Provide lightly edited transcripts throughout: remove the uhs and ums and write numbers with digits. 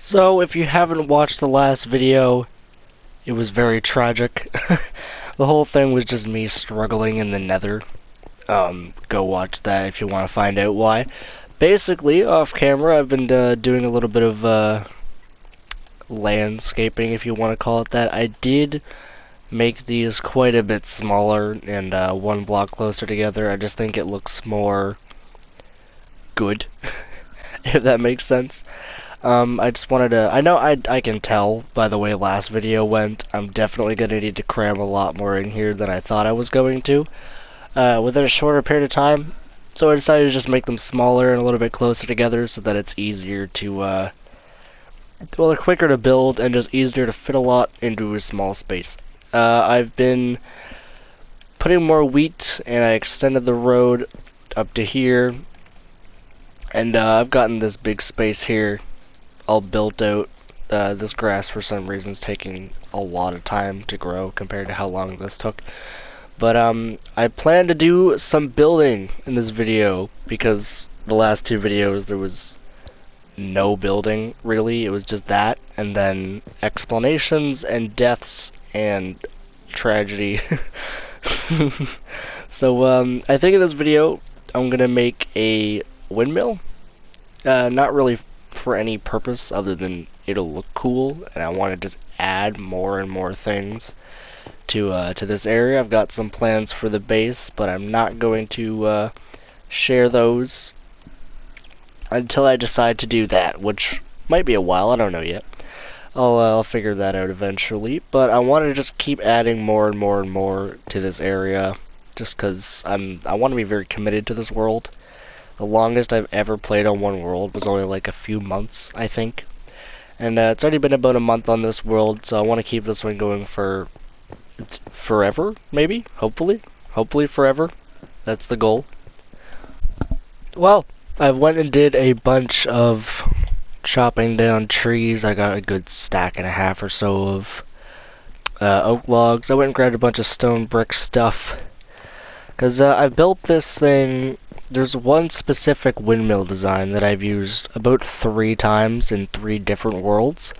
So, if you haven't watched the last video, it was very tragic. The whole thing was just me struggling in the nether. Go watch that if you want to find out why. Basically, off camera, I've been doing a little bit of landscaping, if you want to call it that. I did make these quite a bit smaller and one block closer together. I just think it looks more good, if that makes sense. I just wanted to, I know I can tell by the way last video went, I'm definitely going to need to cram a lot more in here than I thought I was going to, within a shorter period of time, so I decided to just make them smaller and a little bit closer together so that it's easier to, well, quicker to build and just easier to fit a lot into a small space. I've been putting more wheat, and I extended the road up to here, and I've gotten this big space here all built out. This grass for some reason is taking a lot of time to grow compared to how long this took. But I plan to do some building in this video because the last two videos there was no building really. It was just that and then explanations and deaths and tragedy. So I think in this video I'm gonna make a windmill. Not really for any purpose other than it'll look cool, and I want to just add more and more things to this area. I've got some plans for the base, but I'm not going to share those until I decide to do that, which might be a while. I don't know yet. I'll figure that out eventually, but I want to just keep adding more and more and more to this area, just because I want to be very committed to this world. The longest I've ever played on one world was only like a few months, I think. And it's already been about a month on this world, so I want to keep this one going for forever, maybe? Hopefully. Hopefully forever. That's the goal. Well, I went and did a bunch of chopping down trees. I got a good stack and a half or so of oak logs. I went and grabbed a bunch of stone brick stuff. Because I built this thing. There's one specific windmill design that I've used about 3 times in 3 different worlds.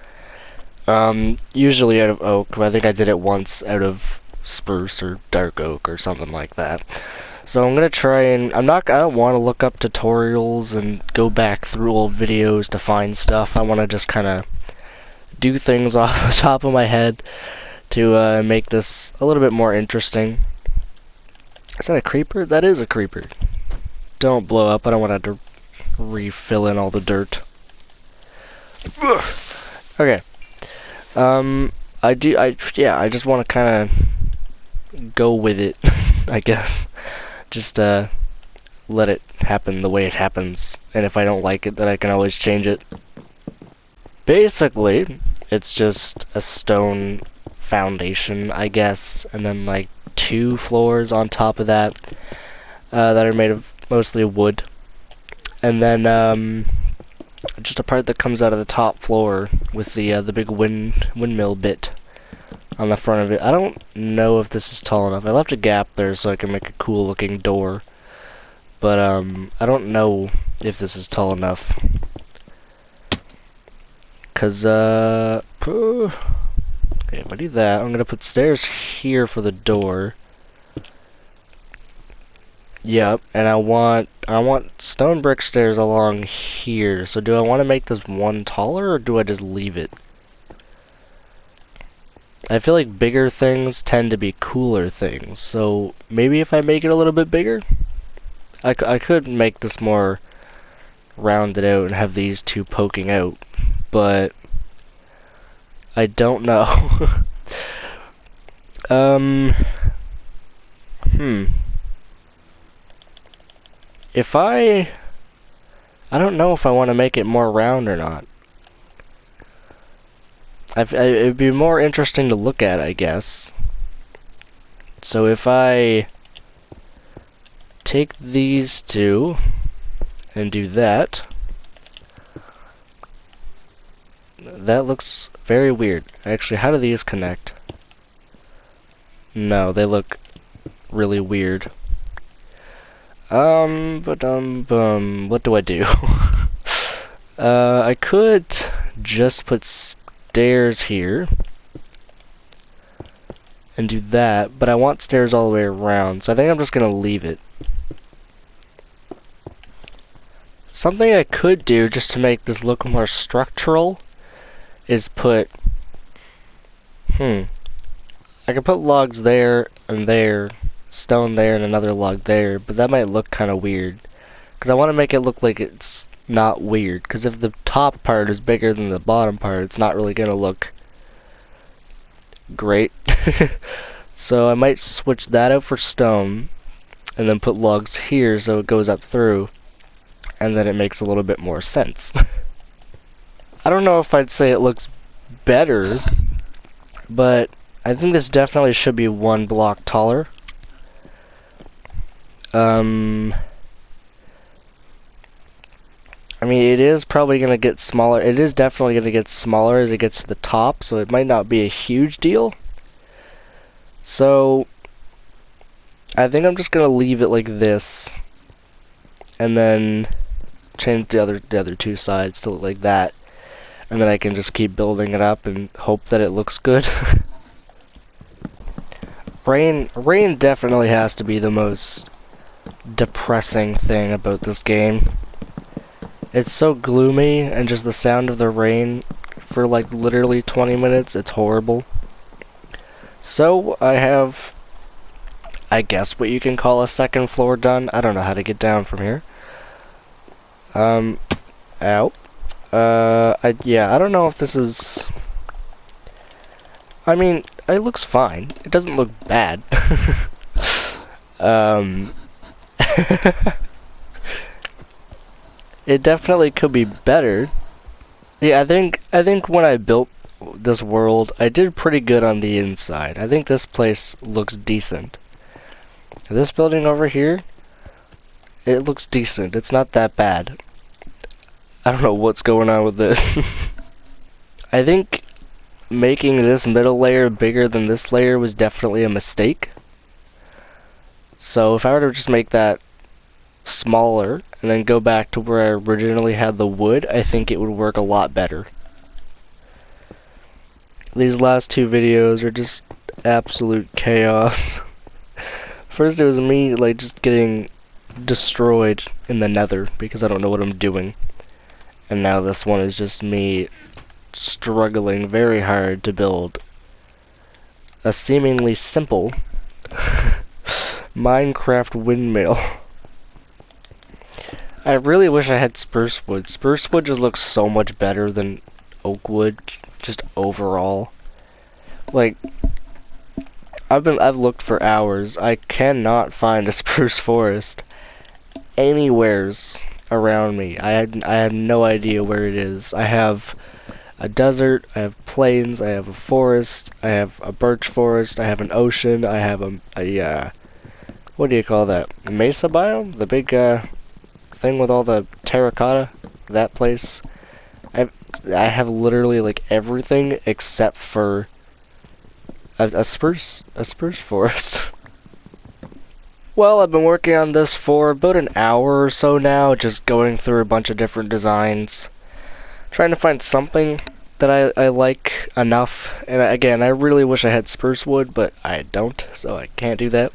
Usually out of oak, but I think I did it once out of spruce or dark oak or something like that. So I'm gonna try and I don't want to look up tutorials and go back through old videos to find stuff. I want to just kind of do things off the top of my head to make this a little bit more interesting. Is that a creeper? That is a creeper. Don't blow up. I don't want to refill in all the dirt. Okay. I just want to kind of go with it, I guess. Just let it happen the way it happens, and if I don't like it, then I can always change it. Basically, it's just a stone foundation, I guess, and then like 2 floors on top of that that are made of mostly wood, and then just a part that comes out of the top floor with the big windmill bit on the front of it. I don't know if this is tall enough. I left a gap there so I can make a cool looking door, but I don't know if this is tall enough. Cause okay, if I do that, I'm gonna put stairs here for the door. Yep, and I want stone brick stairs along here. So do I want to make this one taller, or do I just leave it? I feel like bigger things tend to be cooler things. So maybe if I make it a little bit bigger, I could make this more rounded out and have these 2 poking out, but I don't know. If I don't know if I want to make it more round or not. It'd be more interesting to look at, I guess. So if I take these 2 and do that, that looks very weird. Actually, how do these connect? No, they look really weird. What do I do? I could just put stairs here and do that, but I want stairs all the way around, so I think I'm just gonna leave it. Something I could do just to make this look more structural is put, I could put logs there and there, stone there and another log there, but that might look kind of weird. Because I want to make it look like it's not weird, because if the top part is bigger than the bottom part, it's not really going to look great. So I might switch that out for stone, and then put logs here so it goes up through, and then it makes a little bit more sense. I don't know if I'd say it looks better, but I think this definitely should be 1 block taller. I mean, it is probably going to get smaller. It is definitely going to get smaller as it gets to the top, so it might not be a huge deal. So, I think I'm just going to leave it like this, and then change the other 2 sides to look like that, and then I can just keep building it up and hope that it looks good. Rain definitely has to be the most depressing thing about this game. It's so gloomy, and just the sound of the rain for like literally 20 minutes, it's horrible. So I have, I guess what you can call a 2nd floor done. I don't know how to get down from here. Ow. Yeah, I don't know if this is, I mean, it looks fine. It doesn't look bad. It definitely could be better. Yeah, I think when I built this world, I did pretty good on the inside. I think this place looks decent. This building over here, it looks decent. It's not that bad. I don't know what's going on with this. I think making this middle layer bigger than this layer was definitely a mistake. So if I were to just make that smaller and then go back to where I originally had the wood, I think it would work a lot better. These last 2 videos are just absolute chaos. First it was me like just getting destroyed in the nether because I don't know what I'm doing. And now this one is just me struggling very hard to build a seemingly simple Minecraft windmill. I really wish I had spruce wood. Spruce wood just looks so much better than oak wood, just overall. Like, I've looked for hours. I cannot find a spruce forest anywheres around me. I have no idea where it is. I have a desert, I have plains, I have a forest, I have a birch forest, I have an ocean, I have a what do you call that? A mesa biome? The big thing with all the terracotta? That place? I have literally like everything except for a spruce forest. Well, I've been working on this for about an hour or so now, just going through a bunch of different designs, trying to find something that I like enough. And again, I really wish I had spruce wood, but I don't, so I can't do that.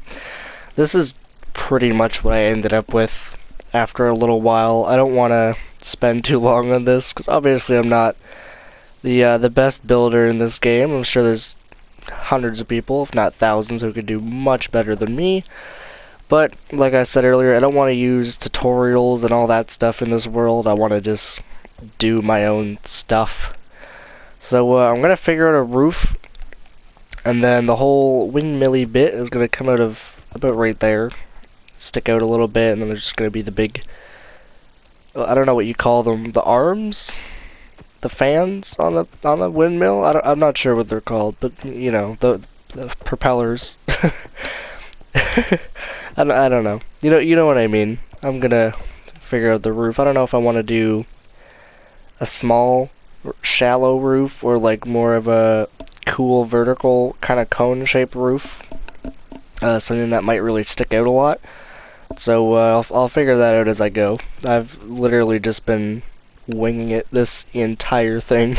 This is pretty much what I ended up with after a little while. I don't want to spend too long on this, because obviously I'm not the best builder in this game. I'm sure there's hundreds of people, if not thousands, who could do much better than me. But, like I said earlier, I don't want to use tutorials and all that stuff in this world. I want to just do my own stuff. So, I'm going to figure out a roof, and then the whole windmilly bit is going to come out of about right there. Stick out a little bit, and then there's just going to be the big, I don't know what you call them, the arms? The fans on the windmill? I'm not sure what they're called, but, you know, the propellers. I don't know. You know what I mean. I'm gonna figure out the roof. I don't know if I want to do a small, shallow roof or like more of a cool vertical kind of cone-shaped roof. Something that might really stick out a lot. So I'll figure that out as I go. I've literally just been winging it this entire thing.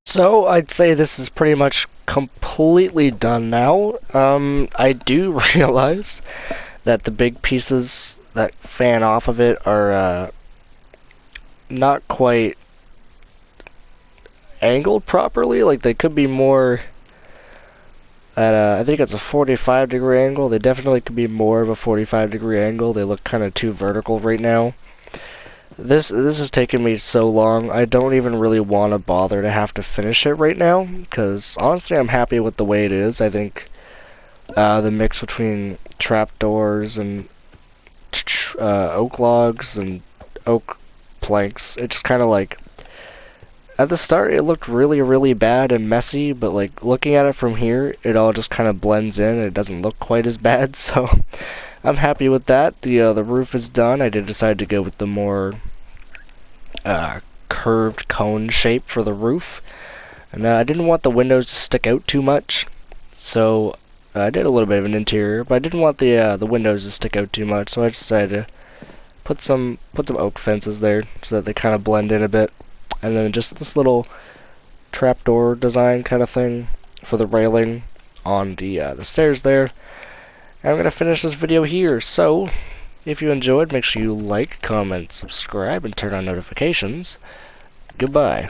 So I'd say this is pretty much completely done now. I do realize that the big pieces that fan off of it are not quite angled properly. Like they could be more at I think it's a 45-degree angle. They definitely could be more of a 45-degree angle. They look kind of too vertical right now. This has taken me so long. I don't even really want to bother to have to finish it right now, because honestly I'm happy with the way it is. I think the mix between trapdoors and oak logs and oak planks, it just kind of like, at the start it looked really bad and messy, but like looking at it from here, it all just kind of blends in and it doesn't look quite as bad. So I'm happy with that. The roof is done. I did decide to go with the more curved cone shape for the roof, and I didn't want the windows to stick out too much, so I did a little bit of an interior, but I didn't want the windows to stick out too much, so I decided to put some oak fences there so that they kind of blend in a bit, and then just this little trapdoor design kind of thing for the railing on the stairs there. And I'm gonna finish this video here. So if you enjoyed, make sure you like, comment, subscribe, and turn on notifications. Goodbye.